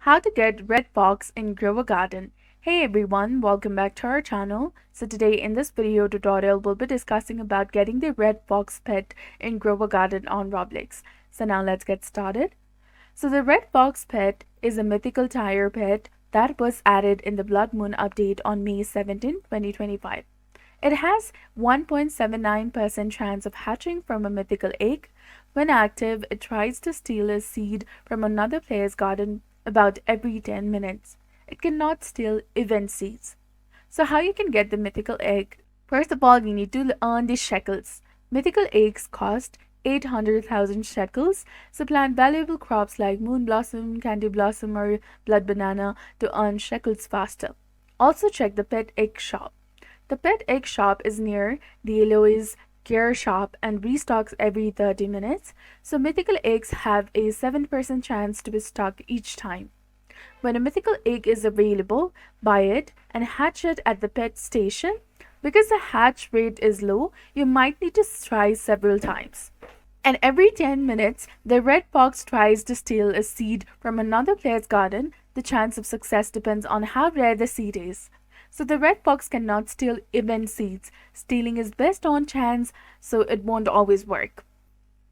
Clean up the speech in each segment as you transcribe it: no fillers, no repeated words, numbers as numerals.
How to get red fox in Grow a Garden. Hey everyone, welcome back to our channel. So today in this video tutorial we'll be discussing about getting the red fox pet in Grow a Garden on Roblox. So now let's get started. So the red fox pet is a mythical tiger pet that was added in the Blood Moon update on May 17, 2025. It has 1.79% chance of hatching from a mythical egg. When active, it tries to steal a seed from another player's garden about every 10 minutes. It cannot steal event seeds. So how you can get the mythical egg? First of all, you need to earn the shekels. Mythical eggs cost 800,000 shekels, so plant valuable crops like moon blossom, candy blossom, or blood banana to earn shekels faster. Also check the pet egg shop. The pet egg shop is near the Eloise gear shop and restocks every 30 minutes, so mythical eggs have a 7% chance to be stocked each time. When a mythical egg is available, buy it and hatch it at the pet station. Because the hatch rate is low, you might need to try several times. And every 10 minutes, the red fox tries to steal a seed from another player's garden. The chance of success depends on how rare the seed is. So the red fox cannot steal event seeds. Stealing is based on chance, so it won't always work.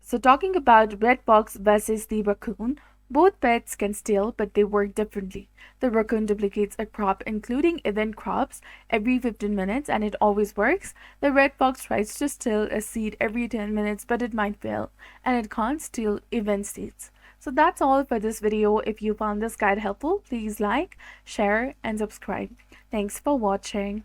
So talking about red fox versus the raccoon, both pets can steal, but they work differently. The raccoon duplicates a crop, including event crops, every 15 minutes, and it always works. The red fox tries to steal a seed every 10 minutes, but it might fail, and it can't steal event seeds. So that's all for this video. If you found this guide helpful, please like, share, and subscribe. Thanks for watching.